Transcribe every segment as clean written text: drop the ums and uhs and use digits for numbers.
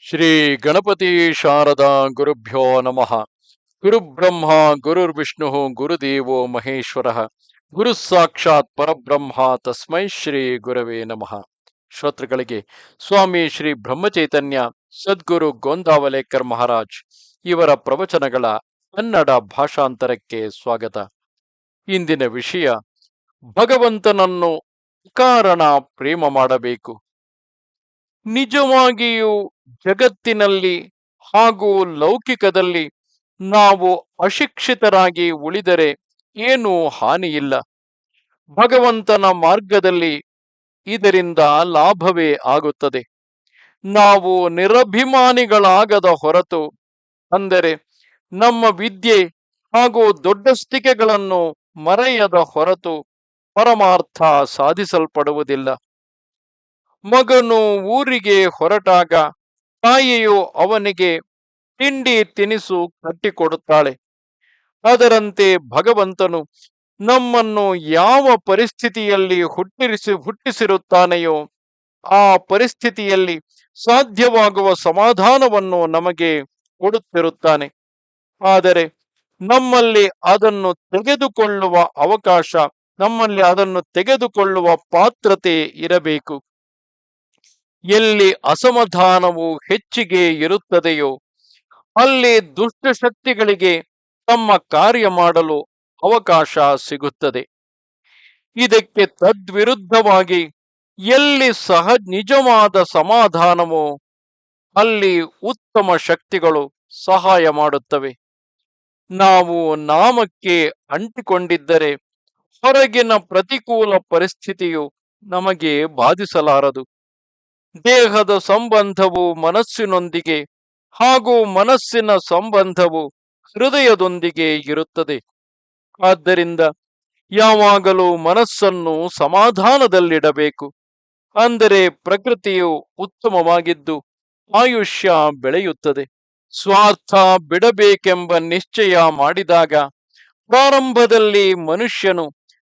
ಶ್ರೀ ಗಣಪತಿ ಶಾರದಾ ಗುರುಭ್ಯೋ ನಮಃ. ಗುರುಬ್ರಹ್ಮ ಗುರುರ್ವಿಷ್ಣು ಗುರುದೇವೋ ಮಹೇಶ್ವರ ಗುರು ಸಾಕ್ಷಾತ್ ಪರಬ್ರಹ್ಮ ತಸ್ಮೈ ಶ್ರೀ ಗುರವೇ ನಮಃ. ಶ್ರೋತೃಗಳಿಗೆ ಸ್ವಾಮಿ ಶ್ರೀ ಬ್ರಹ್ಮಚೈತನ್ಯ ಸದ್ಗುರು ಗೋಂದಾವಲೇಕರ್ ಮಹಾರಾಜ್ ಇವರ ಪ್ರವಚನಗಳ ಕನ್ನಡ ಭಾಷಾಂತರಕ್ಕೆ ಸ್ವಾಗತ. ಇಂದಿನ ವಿಷಯ, ಭಗವಂತನನ್ನು ಕಾರಣ ಪ್ರೇಮ ಮಾಡಬೇಕು. ನಿಜವಾಗಿಯೂ ಜಗತ್ತಿನಲ್ಲಿ ಹಾಗೂ ಲೌಕಿಕದಲ್ಲಿ ನಾವು ಅಶಿಕ್ಷಿತರಾಗಿ ಉಳಿದರೆ ಏನೂ ಹಾನಿಯಿಲ್ಲ. ಭಗವಂತನ ಮಾರ್ಗದಲ್ಲಿ ಇದರಿಂದ ಲಾಭವೇ ಆಗುತ್ತದೆ. ನಾವು ನಿರಭಿಮಾನಿಗಳಾಗದ ಹೊರತು, ಅಂದರೆ ನಮ್ಮ ವಿದ್ಯೆ ಹಾಗೂ ದೊಡ್ಡಸ್ತಿಕೆಗಳನ್ನು ಮರೆಯದ ಹೊರತು ಪರಮಾರ್ಥ ಸಾಧಿಸಲ್ಪಡುವುದಿಲ್ಲ. ಮಗನು ಊರಿಗೆ ಹೊರಟಾಗ ತಾಯಿಯು ಅವನಿಗೆ ತಿಂಡಿ ತಿನಿಸು ಕಟ್ಟಿಕೊಡುತ್ತಾಳೆ. ಅದರಂತೆ ಭಗವಂತನು ನಮ್ಮನ್ನು ಯಾವ ಪರಿಸ್ಥಿತಿಯಲ್ಲಿ ಹುಟ್ಟಿಸಿರುತ್ತಾನೆಯೋ ಆ ಪರಿಸ್ಥಿತಿಯಲ್ಲಿ ಸಾಧ್ಯವಾಗುವ ಸಮಾಧಾನವನ್ನು ನಮಗೆ ಕೊಡುತ್ತಿರುತ್ತಾನೆ. ಆದರೆ ನಮ್ಮಲ್ಲಿ ಅದನ್ನು ತೆಗೆದುಕೊಳ್ಳುವ ಪಾತ್ರತೆ ಇರಬೇಕು. ಎಲ್ಲಿ ಅಸಮಾಧಾನವು ಹೆಚ್ಚಿಗೆ ಇರುತ್ತದೆಯೋ ಅಲ್ಲಿ ದುಷ್ಟಶಕ್ತಿಗಳಿಗೆ ತಮ್ಮ ಕಾರ್ಯ ಮಾಡಲು ಅವಕಾಶ ಸಿಗುತ್ತದೆ. ಇದಕ್ಕೆ ತದ್ವಿರುದ್ಧವಾಗಿ ಎಲ್ಲಿ ನಿಜವಾದ ಸಮಾಧಾನವೋ ಅಲ್ಲಿ ಉತ್ತಮ ಶಕ್ತಿಗಳು ಸಹಾಯ ಮಾಡುತ್ತವೆ. ನಾವು ನಾಮಕ್ಕೆ ಅಂಟಿಕೊಂಡಿದ್ದರೆ ಹೊರಗಿನ ಪ್ರತಿಕೂಲ ಪರಿಸ್ಥಿತಿಯು ನಮಗೆ ಬಾಧಿಸಲಾರದು. ದೇಹದ ಸಂಬಂಧವು ಮನಸ್ಸಿನೊಂದಿಗೆ ಹಾಗೂ ಮನಸ್ಸಿನ ಸಂಬಂಧವು ಹೃದಯದೊಂದಿಗೆ ಇರುತ್ತದೆ. ಆದ್ದರಿಂದ ಯಾವಾಗಲೂ ಮನಸ್ಸನ್ನು ಸಮಾಧಾನದಲ್ಲಿಡಬೇಕು. ಅಂದರೆ ಪ್ರಕೃತಿಯು ಉತ್ತಮವಾಗಿದ್ದು ಆಯುಷ್ಯ ಬೆಳೆಯುತ್ತದೆ. ಸ್ವಾರ್ಥ ಬಿಡಬೇಕೆಂಬ ನಿಶ್ಚಯ ಮಾಡಿದಾಗ ಪ್ರಾರಂಭದಲ್ಲಿ ಮನುಷ್ಯನು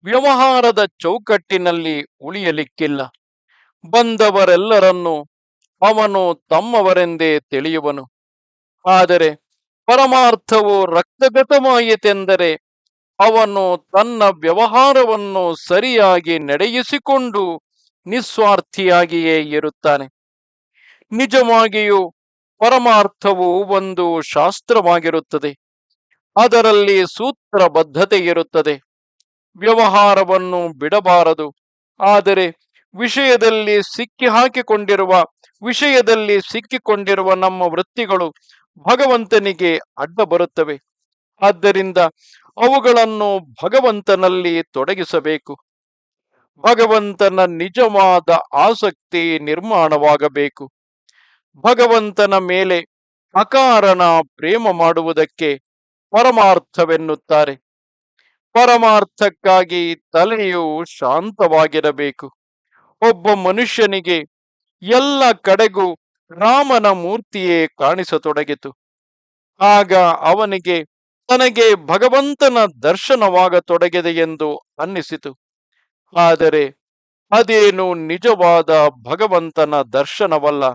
ವ್ಯವಹಾರದ ಚೌಕಟ್ಟಿನಲ್ಲಿ ಉಳಿಯಲಿಕ್ಕಿಲ್ಲ. ಬಂದವರೆಲ್ಲರನ್ನು ಅವನು ತಮ್ಮವರೆಂದೇ ತಿಳಿಯುವನು. ಆದರೆ ಪರಮಾರ್ಥವು ರಕ್ತಗತವಾಯಿತೆಂದರೆ ಅವನು ತನ್ನ ವ್ಯವಹಾರವನ್ನು ಸರಿಯಾಗಿ ನಡೆಯಿಸಿಕೊಂಡು ನಿಸ್ವಾರ್ಥಿಯಾಗಿಯೇ ಇರುತ್ತಾನೆ. ನಿಜವಾಗಿಯೂ ಪರಮಾರ್ಥವು ಒಂದು ಶಾಸ್ತ್ರವಾಗಿರುತ್ತದೆ. ಅದರಲ್ಲಿ ಸೂತ್ರಬದ್ಧತೆ ಇರುತ್ತದೆ. ವ್ಯವಹಾರವನ್ನು ಬಿಡಬಾರದು. ಆದರೆ ವಿಷಯದಲ್ಲಿ ಸಿಕ್ಕಿಕೊಂಡಿರುವ ನಮ್ಮ ವೃತ್ತಿಗಳು ಭಗವಂತನಿಗೆ ಅಡ್ಡ ಬರುತ್ತವೆ. ಆದ್ದರಿಂದ ಅವುಗಳನ್ನು ಭಗವಂತನಲ್ಲಿ ತೊಡಗಿಸಬೇಕು. ಭಗವಂತನ ನಿಜವಾದ ಆಸಕ್ತಿ ನಿರ್ಮಾಣವಾಗಬೇಕು. ಭಗವಂತನ ಮೇಲೆ ಅಕಾರಣ ಪ್ರೇಮ ಮಾಡುವುದಕ್ಕೆ ಪರಮಾರ್ಥವೆನ್ನುತ್ತಾರೆ. ಪರಮಾರ್ಥಕ್ಕಾಗಿ ತಲೆಯು ಶಾಂತವಾಗಿರಬೇಕು. ಒಬ್ಬ ಮನುಷ್ಯನಿಗೆ ಎಲ್ಲ ಕಡೆಗೂ ರಾಮನ ಮೂರ್ತಿಯೇ ಕಾಣಿಸತೊಡಗಿತು. ಆಗ ಅವನಿಗೆ ತನಗೆ ಭಗವಂತನ ದರ್ಶನವಾಗತೊಡಗಿದೆ ಎಂದು ಅನ್ನಿಸಿತು. ಆದರೆ ಅದೇನು ನಿಜವಾದ ಭಗವಂತನ ದರ್ಶನವಲ್ಲ.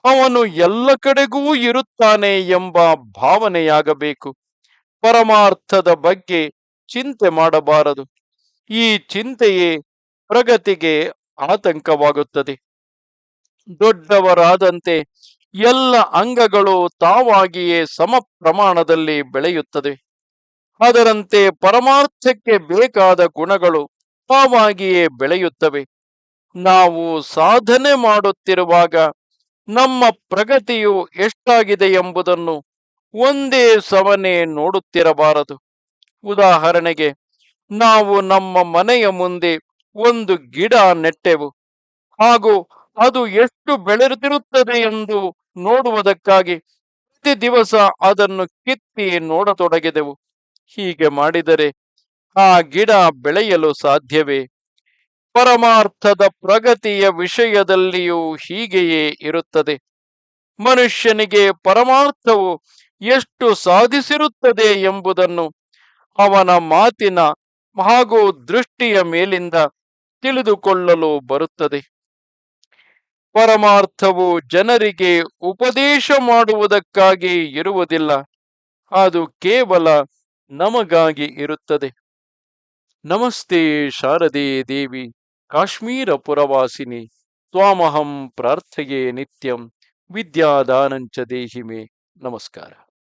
ಅವನು ಎಲ್ಲ ಕಡೆಗೂ ಇರುತ್ತಾನೆ ಎಂಬ ಭಾವನೆಯಾಗಬೇಕು. ಪರಮಾರ್ಥದ ಬಗ್ಗೆ ಚಿಂತೆ ಮಾಡಬಾರದು. ಈ ಚಿಂತೆಯೇ ಪ್ರಗತಿಗೆ ಆತಂಕವಾಗುತ್ತದೆ. ದೊಡ್ಡವರಾದಂತೆ ಎಲ್ಲ ಅಂಗಗಳು ತಾವಾಗಿಯೇ ಸಮ ಪ್ರಮಾಣದಲ್ಲಿ ಬೆಳೆಯುತ್ತದೆ. ಅದರಂತೆ ಪರಮಾರ್ಥಕ್ಕೆ ಬೇಕಾದ ಗುಣಗಳು ತಾವಾಗಿಯೇ ಬೆಳೆಯುತ್ತವೆ. ನಾವು ಸಾಧನೆ ಮಾಡುತ್ತಿರುವಾಗ ನಮ್ಮ ಪ್ರಗತಿಯು ಎಷ್ಟಾಗಿದೆ ಎಂಬುದನ್ನು ಒಂದೇ ಸಮನೆ ನೋಡುತ್ತಿರಬಾರದು. ಉದಾಹರಣೆಗೆ, ನಾವು ನಮ್ಮ ಮನೆಯ ಮುಂದೆ ಒಂದು ಗಿಡ ನೆಟ್ಟೆವು ಹಾಗೂ ಅದು ಎಷ್ಟು ಬೆಳೆದಿರುತ್ತದೆ ಎಂದು ನೋಡುವುದಕ್ಕಾಗಿ ಪ್ರತಿ ದಿವಸ ಅದನ್ನು ಕಿತ್ತಿ ನೋಡತೊಡಗಿದೆವು. ಹೀಗೆ ಮಾಡಿದರೆ ಆ ಗಿಡ ಬೆಳೆಯಲು ಸಾಧ್ಯವೇ? ಪರಮಾರ್ಥದ ಪ್ರಗತಿಯ ವಿಷಯದಲ್ಲಿಯೂ ಹೀಗೆಯೇ ಇರುತ್ತದೆ. ಮನುಷ್ಯನಿಗೆ ಪರಮಾರ್ಥವು ಎಷ್ಟು ಸಾಧಿಸಿರುತ್ತದೆ ಎಂಬುದನ್ನು ಅವನ ಮಾತಿನ ಹಾಗೂ ದೃಷ್ಟಿಯ ಮೇಲಿಂದ ತಿಳಿದುಕೊಳ್ಳಲು ಬರುತ್ತದೆ. ಪರಮಾರ್ಥವು ಜನರಿಗೆ ಉಪದೇಶ ಮಾಡುವುದಕ್ಕಾಗಿ ಇರುವುದಿಲ್ಲ, ಅದು ಕೇವಲ ನಮಗಾಗಿ ಇರುತ್ತದೆ. ನಮಸ್ತೆ ಶಾರದೆ ದೇವಿ ಕಾಶ್ಮೀರ ಪುರವಾಸಿನಿ, ತ್ವಾಮಹಂ ಪ್ರಾರ್ಥಯೇ ನಿತ್ಯಂ, ವಿದ್ಯಾದಾನಂಚ ದೇಹಿ ಮೇ. ನಮಸ್ಕಾರ.